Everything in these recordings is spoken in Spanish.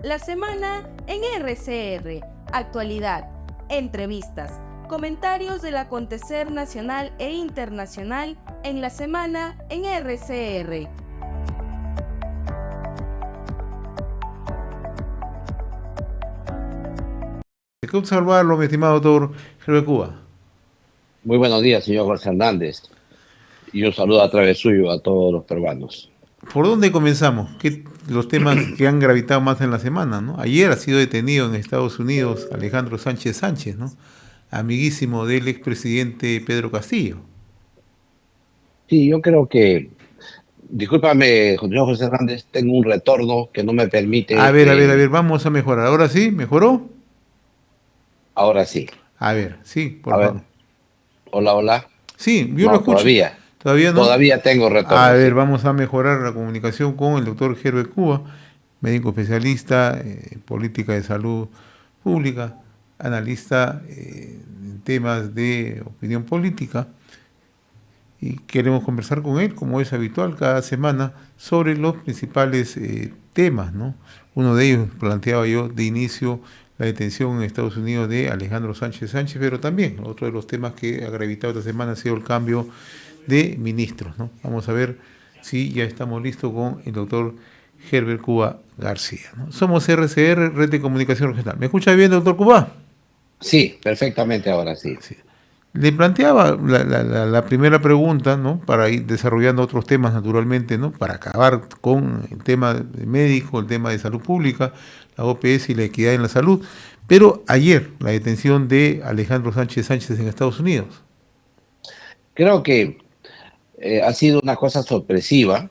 La semana en RCR, actualidad, entrevistas, comentarios del acontecer nacional e internacional en la semana en RCR. Hay que salvarlo, mi estimado doctor Gerber Cuba. Muy buenos días, señor Jorge Hernández. Y un saludo a través suyo a todos los peruanos. ¿Por dónde comenzamos? Los temas que han gravitado más en la semana, ¿no? Ayer ha sido detenido en Estados Unidos Alejandro Sánchez Sánchez, ¿no? Amiguísimo del expresidente Pedro Castillo. Sí, yo creo que, discúlpame, señor José Hernández, tengo un retorno que no me permite... A ver, vamos a mejorar. ¿Ahora sí? ¿Mejoró? Ahora sí. A ver, sí, A por ver, favor. hola. Sí, yo lo No, escucho. todavía. ¿Todavía no? Todavía tengo A retorno, ver, sí. vamos a mejorar la comunicación con el doctor Gerber Cuba, médico especialista en política de salud pública, analista en temas de opinión política, y queremos conversar con él, como es habitual cada semana, sobre los principales temas, ¿no? Uno de ellos planteaba yo de inicio la detención en Estados Unidos de Alejandro Sánchez Sánchez, pero también otro de los temas que ha gravitado esta semana ha sido el cambio de ministros, ¿no? Vamos a ver si ya estamos listos con el doctor Gerber Cuba García, ¿no? Somos RCR, Red de Comunicación Regional. ¿Me escucha bien, doctor Cuba? Sí, perfectamente ahora sí. Sí. Le planteaba la primera pregunta, ¿no? Para ir desarrollando otros temas naturalmente, ¿no? Para acabar con el tema de médico, el tema de salud pública, la OPS y la equidad en la salud. Pero ayer, la detención de Alejandro Sánchez Sánchez en Estados Unidos. Creo que ha sido una cosa sorpresiva,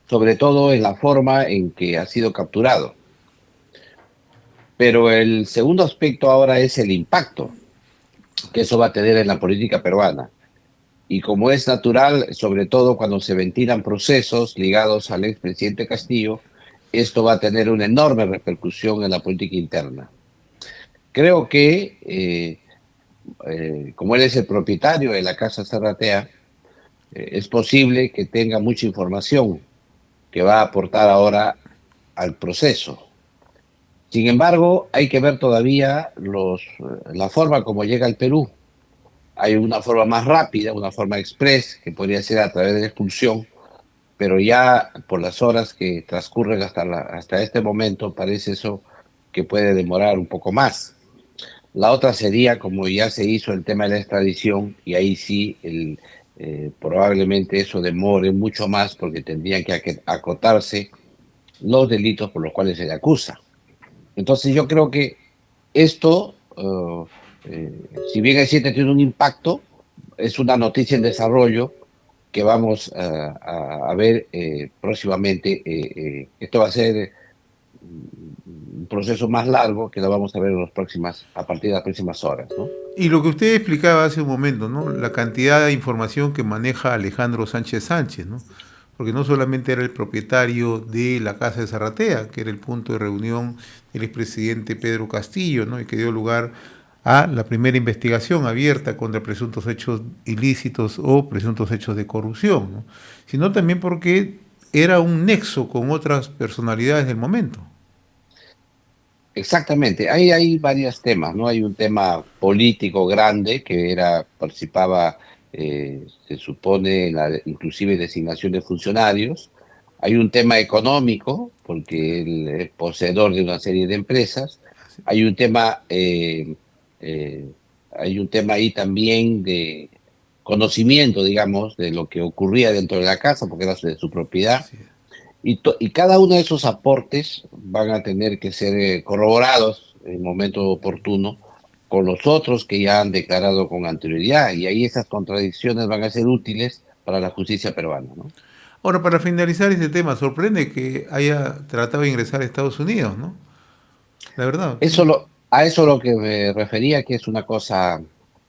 sobre todo en la forma en que ha sido capturado. Pero el segundo aspecto ahora es el impacto que eso va a tener en la política peruana. Y como es natural, sobre todo cuando se ventilan procesos ligados al expresidente Castillo, esto va a tener una enorme repercusión en la política interna. Creo que, como él es el propietario de la Casa Serratea, es posible que tenga mucha información que va a aportar ahora al proceso. Sin embargo, hay que ver todavía la forma como llega al Perú. Hay una forma más rápida, una forma express, que podría ser a través de la expulsión, pero ya por las horas que transcurren hasta este momento, parece eso que puede demorar un poco más. La otra sería, como ya se hizo el tema de la extradición, y ahí sí probablemente eso demore mucho más porque tendrían que acotarse los delitos por los cuales se le acusa. Entonces yo creo que esto, si bien es cierto tiene un impacto, es una noticia en desarrollo que vamos a ver próximamente. Esto va a ser un proceso más largo que lo vamos a ver a partir de las próximas horas, ¿no? Y lo que usted explicaba hace un momento, ¿no? La cantidad de información que maneja Alejandro Sánchez Sánchez, ¿no? Porque no solamente era el propietario de la Casa de Zarratea, que era el punto de reunión del expresidente Pedro Castillo, ¿no? Y que dio lugar a la primera investigación abierta contra presuntos hechos ilícitos o presuntos hechos de corrupción, ¿no? Sino también porque era un nexo con otras personalidades del momento. Exactamente, hay varios temas, ¿no? Hay un tema político grande que participaba, se supone, inclusive designación de funcionarios. Hay un tema económico, porque él es poseedor de una serie de empresas. Hay un tema, hay un tema ahí también de conocimiento, digamos, de lo que ocurría dentro de la casa, porque era de su propiedad. Sí. Y cada uno de esos aportes van a tener que ser corroborados en el momento oportuno con los otros que ya han declarado con anterioridad. Y ahí esas contradicciones van a ser útiles para la justicia peruana, ¿no? Ahora, para finalizar este tema, sorprende que haya tratado de ingresar a Estados Unidos, ¿no? La verdad. A eso lo que me refería, que es una cosa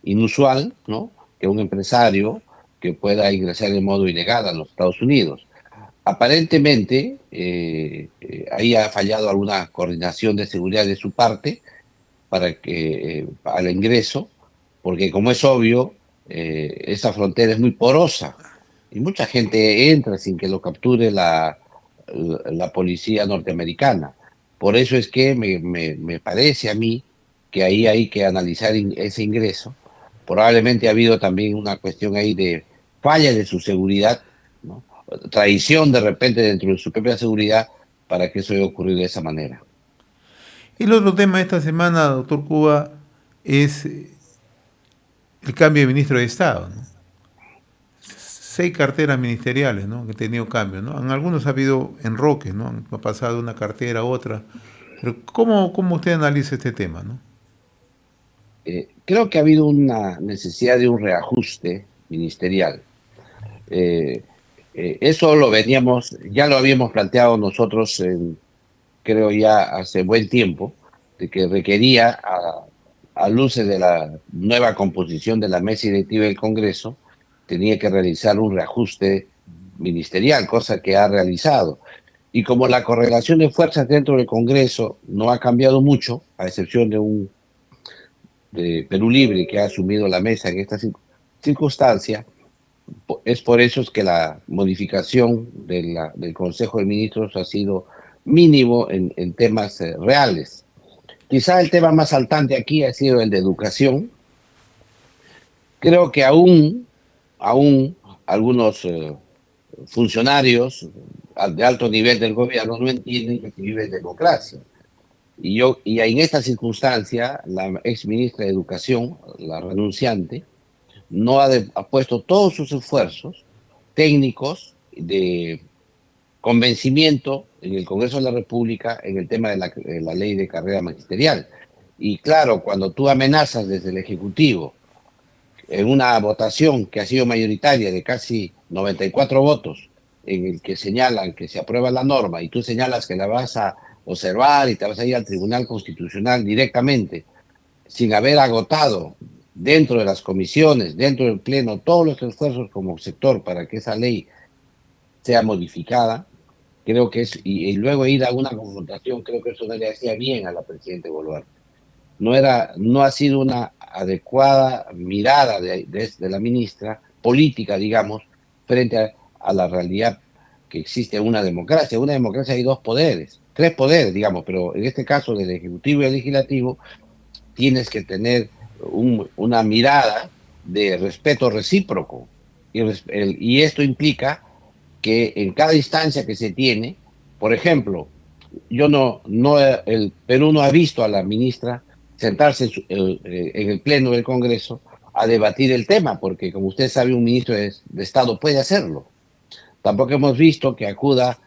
inusual, ¿no? Que un empresario que pueda ingresar de modo ilegal a los Estados Unidos. Aparentemente, ahí ha fallado alguna coordinación de seguridad de su parte para que al ingreso, porque como es obvio, esa frontera es muy porosa y mucha gente entra sin que lo capture la policía norteamericana. Por eso es que me parece a mí que ahí hay que analizar ese ingreso. Probablemente ha habido también una cuestión ahí de falla de su seguridad, ¿no? Traición de repente dentro de su propia seguridad para que eso haya ocurrido de esa manera. El otro tema de esta semana, doctor Cuba, es el cambio de ministro de Estado, ¿no? 6 carteras ministeriales, ¿no?, que han tenido cambios, ¿no? En algunos ha habido enroques, ¿no? Ha pasado de una cartera a otra. Pero ¿cómo usted analiza este tema, no? Creo que ha habido una necesidad de un reajuste ministerial. Eso ya lo habíamos planteado nosotros, creo ya hace buen tiempo, de que requería, a luces de la nueva composición de la mesa directiva del Congreso, tenía que realizar un reajuste ministerial, cosa que ha realizado. Y como la correlación de fuerzas dentro del Congreso no ha cambiado mucho, a excepción de Perú Libre, que ha asumido la mesa en esta circunstancia, es por eso es que la modificación del Consejo de Ministros ha sido mínimo en temas reales. Quizá el tema más saltante aquí ha sido el de educación. Creo que aún algunos funcionarios de alto nivel del gobierno no entienden que se vive en democracia. Y en esta circunstancia, la ex ministra de Educación, la renunciante, no ha puesto todos sus esfuerzos técnicos de convencimiento en el Congreso de la República en el tema de la ley de carrera magisterial. Y claro, cuando tú amenazas desde el Ejecutivo en una votación que ha sido mayoritaria de casi 94 votos, en el que señalan que se aprueba la norma y tú señalas que la vas a observar y te vas a ir al Tribunal Constitucional directamente, sin haber agotado dentro de las comisiones, dentro del Pleno, todos los esfuerzos como sector para que esa ley sea modificada, creo que y luego ir a una confrontación, creo que eso no le hacía bien a la presidenta Boluarte. No ha sido una adecuada mirada de la ministra, política, digamos, frente a la realidad que existe en una democracia. En una democracia hay 2 poderes, 3 poderes, digamos, pero en este caso del Ejecutivo y el Legislativo tienes que tener una mirada de respeto recíproco. Y esto implica que en cada instancia que se tiene, por ejemplo, el Perú no ha visto a la ministra sentarse en el Pleno del Congreso a debatir el tema, porque como usted sabe, un ministro de Estado puede hacerlo. Tampoco hemos visto que acuda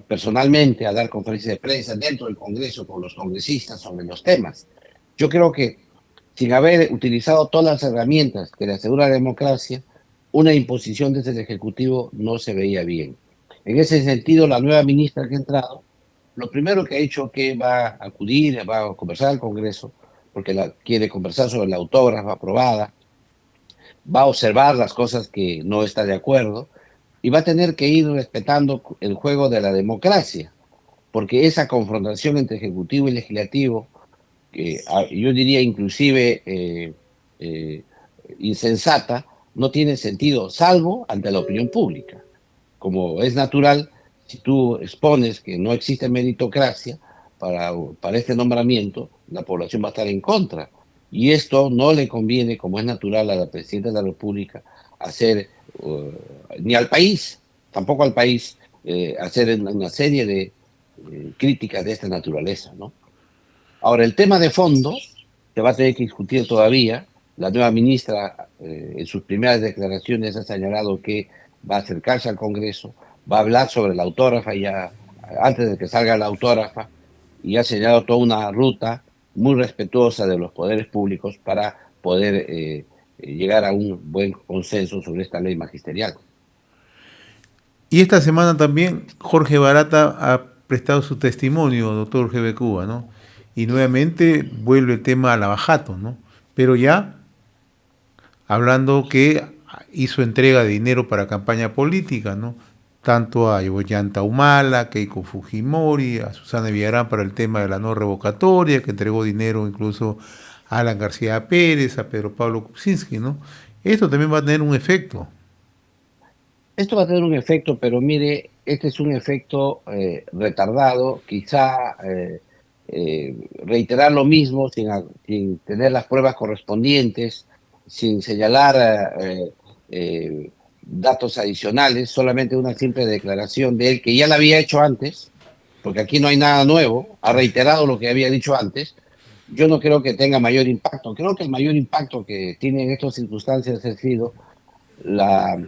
personalmente a dar conferencias de prensa dentro del Congreso con los congresistas sobre los temas. Yo creo que sin haber utilizado todas las herramientas que le asegura la democracia, una imposición desde el Ejecutivo no se veía bien. En ese sentido, la nueva ministra que ha entrado, lo primero que ha hecho es que va a acudir, va a conversar al Congreso, porque quiere conversar sobre la autógrafa aprobada, va a observar las cosas que no está de acuerdo y va a tener que ir respetando el juego de la democracia, porque esa confrontación entre Ejecutivo y Legislativo, que yo diría inclusive insensata, no tiene sentido, salvo ante la opinión pública. Como es natural, si tú expones que no existe meritocracia para este nombramiento, la población va a estar en contra. Y esto no le conviene, como es natural, a la presidenta de la República hacer, ni al país, tampoco al país, hacer una serie de críticas de esta naturaleza, ¿no? Ahora, el tema de fondo se va a tener que discutir todavía. La nueva ministra, en sus primeras declaraciones, ha señalado que va a acercarse al Congreso, va a hablar sobre la autógrafa ya antes de que salga la autógrafa, y ha señalado toda una ruta muy respetuosa de los poderes públicos para poder llegar a un buen consenso sobre esta ley magisterial. Y esta semana también Jorge Barata ha prestado su testimonio, doctor G.B. Cuba, ¿no? Y nuevamente vuelve el tema a Lavajato, ¿no? Pero ya hablando que hizo entrega de dinero para campaña política, ¿no? Tanto a Ollanta Humala, a Keiko Fujimori, a Susana Villarán para el tema de la no revocatoria, que entregó dinero incluso a Alan García Pérez, a Pedro Pablo Kuczynski, ¿no? Esto también va a tener un efecto. Esto va a tener un efecto, pero mire, este es un efecto retardado, quizá reiterar lo mismo sin tener las pruebas correspondientes, sin señalar datos adicionales, solamente una simple declaración de él que ya la había hecho antes, porque aquí no hay nada nuevo, ha reiterado lo que había dicho antes. Yo no creo que tenga mayor impacto. Creo que el mayor impacto que tiene en estas circunstancias ha sido la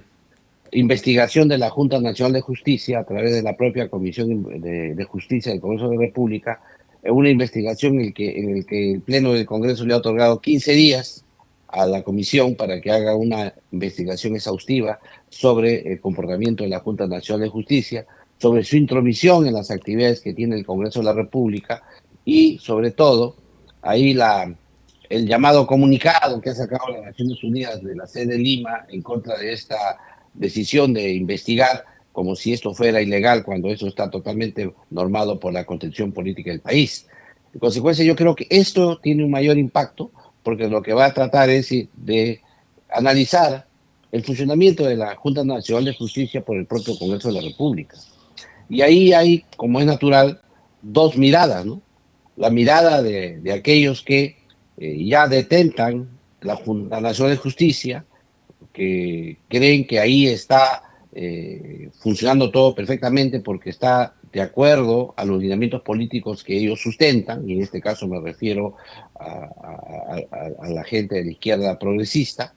investigación de la Junta Nacional de Justicia a través de la propia Comisión de Justicia del Congreso de la República, una investigación en el que el Pleno del Congreso le ha otorgado 15 días a la Comisión para que haga una investigación exhaustiva sobre el comportamiento de la Junta Nacional de Justicia, sobre su intromisión en las actividades que tiene el Congreso de la República y, sobre todo, ahí el llamado comunicado que ha sacado las Naciones Unidas de la sede de Lima en contra de esta decisión de investigar como si esto fuera ilegal cuando eso está totalmente normado por la constitución política del país. En consecuencia, yo creo que esto tiene un mayor impacto porque lo que va a tratar es de analizar el funcionamiento de la Junta Nacional de Justicia por el propio Congreso de la República. Y ahí hay, como es natural, dos miradas, ¿no? La mirada de aquellos que ya detentan la Junta Nacional de Justicia, que creen que ahí está funcionando todo perfectamente porque está de acuerdo a los lineamientos políticos que ellos sustentan, y en este caso me refiero a la gente de la izquierda progresista,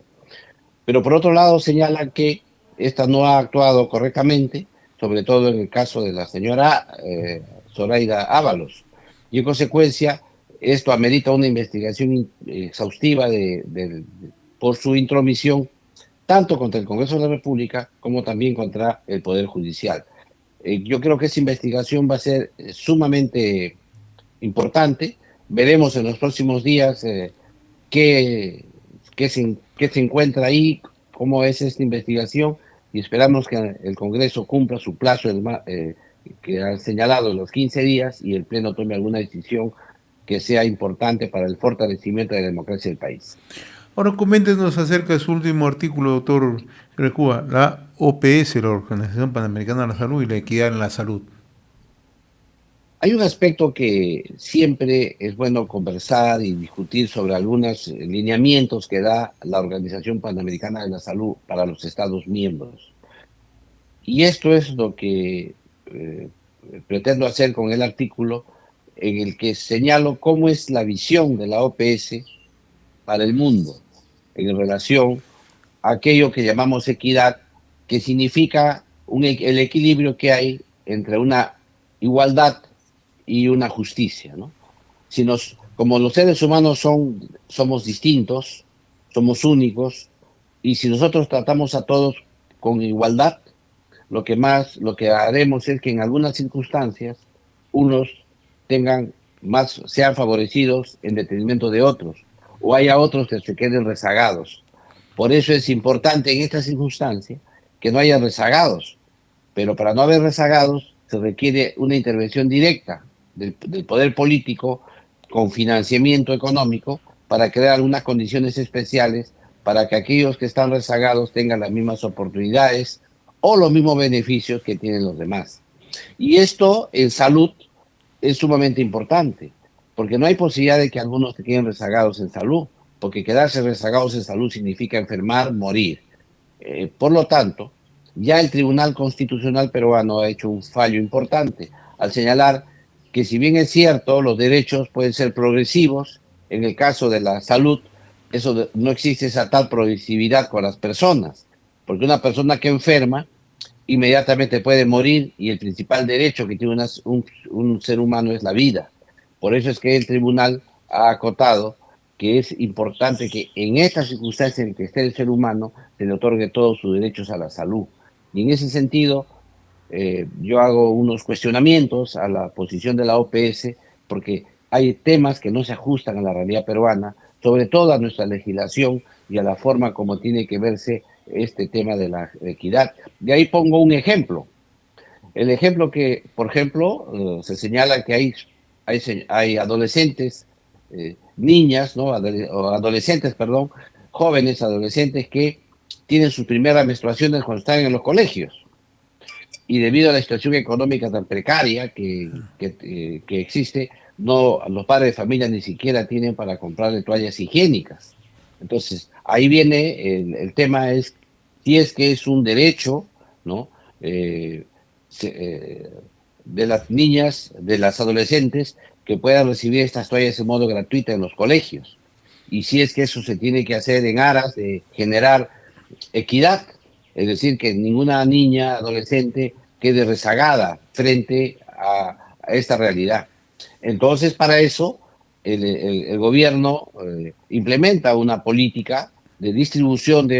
pero por otro lado señalan que esta no ha actuado correctamente, sobre todo en el caso de la señora Zoraida Ábalos, y en consecuencia esto amerita una investigación exhaustiva por su intromisión tanto contra el Congreso de la República como también contra el Poder Judicial. Yo creo que esa investigación va a ser sumamente importante. Veremos en los próximos días qué se encuentra ahí, cómo es esta investigación, y esperamos que el Congreso cumpla su plazo que ha señalado, los 15 días, y el Pleno tome alguna decisión que sea importante para el fortalecimiento de la democracia del país. Ahora coméntenos acerca de su último artículo, doctor Recúa, la OPS, la Organización Panamericana de la Salud, y la equidad en la salud. Hay un aspecto que siempre es bueno conversar y discutir sobre algunos lineamientos que da la Organización Panamericana de la Salud para los Estados miembros. Y esto es lo que pretendo hacer con el artículo en el que señalo cómo es la visión de la OPS para el mundo en relación a aquello que llamamos equidad, que significa el equilibrio que hay entre una igualdad y una justicia, ¿no? Como los seres humanos somos distintos, somos únicos, y si nosotros tratamos a todos con igualdad, lo que haremos es que en algunas circunstancias unos sean favorecidos en detrimento de otros, o haya otros que se queden rezagados. Por eso es importante en esta circunstancia que no haya rezagados, pero para no haber rezagados se requiere una intervención directa del poder político con financiamiento económico para crear algunas condiciones especiales para que aquellos que están rezagados tengan las mismas oportunidades o los mismos beneficios que tienen los demás. Y esto en salud es sumamente importante, porque no hay posibilidad de que algunos se queden rezagados en salud, porque quedarse rezagados en salud significa enfermar, morir. Por lo tanto, ya el Tribunal Constitucional peruano ha hecho un fallo importante al señalar que si bien es cierto, los derechos pueden ser progresivos, en el caso de la salud, no existe esa tal progresividad con las personas, porque una persona que enferma inmediatamente puede morir y el principal derecho que tiene un ser humano es la vida. Por eso es que el tribunal ha acotado que es importante que en estas circunstancias en que esté el ser humano se le otorgue todos sus derechos a la salud. Y en ese sentido, yo hago unos cuestionamientos a la posición de la OPS porque hay temas que no se ajustan a la realidad peruana, sobre todo a nuestra legislación y a la forma como tiene que verse este tema de la equidad. De ahí pongo un ejemplo. El ejemplo que, por ejemplo, se señala que hay adolescentes, niñas, ¿no? Adolescentes, perdón, jóvenes adolescentes que tienen sus primeras menstruaciones cuando están en los colegios. Y debido a la situación económica tan precaria que existe, los padres de familia ni siquiera tienen para comprarle toallas higiénicas. Entonces, ahí viene el tema, es si es que es un derecho, ¿no? De las niñas, de las adolescentes, que puedan recibir estas toallas de modo gratuito en los colegios. Y si es que eso se tiene que hacer en aras de generar equidad, es decir, que ninguna niña, adolescente quede rezagada frente a esta realidad. Entonces, para eso, el gobierno implementa una política de distribución de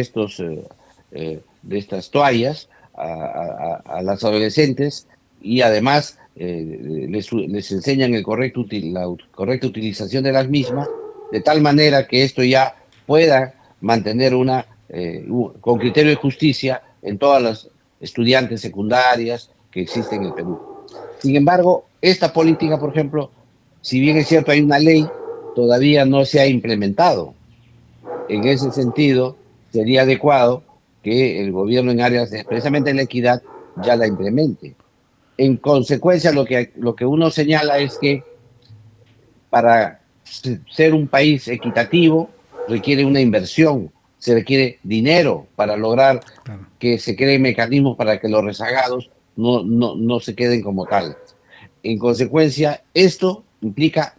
estas toallas a las adolescentes, y además les enseñan la correcta utilización de las mismas, de tal manera que esto ya pueda mantener con criterio de justicia en todas las estudiantes secundarias que existen en el Perú. Sin embargo, esta política, por ejemplo, si bien es cierto hay una ley, todavía no se ha implementado. En ese sentido, sería adecuado que el gobierno en áreas de precisamente la equidad ya la implemente. En consecuencia, lo que uno señala es que para ser un país equitativo requiere una inversión, se requiere dinero para lograr que se creen mecanismos para que los rezagados no se queden como tal. En consecuencia, esto implica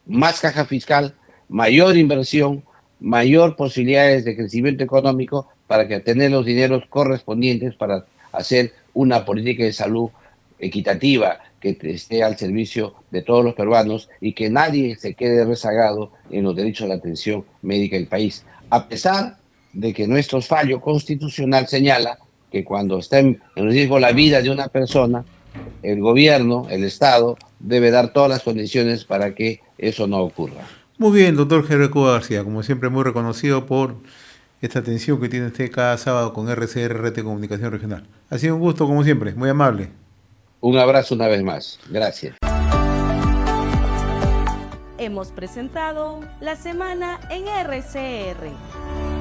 más caja fiscal, mayor inversión, mayor posibilidades de crecimiento económico para que tener los dineros correspondientes para hacer una política de salud equitativa que esté al servicio de todos los peruanos y que nadie se quede rezagado en los derechos a la atención médica del país. A pesar de que nuestro fallo constitucional señala que cuando está en riesgo la vida de una persona, el gobierno, el Estado, debe dar todas las condiciones para que eso no ocurra. Muy bien, doctor Gerber Cuba García, como siempre muy reconocido por esta atención que tiene usted cada sábado con RCR, Red de Comunicación Regional. Ha sido un gusto, como siempre, muy amable. Un abrazo una vez más. Gracias. Hemos presentado La Semana en RCR.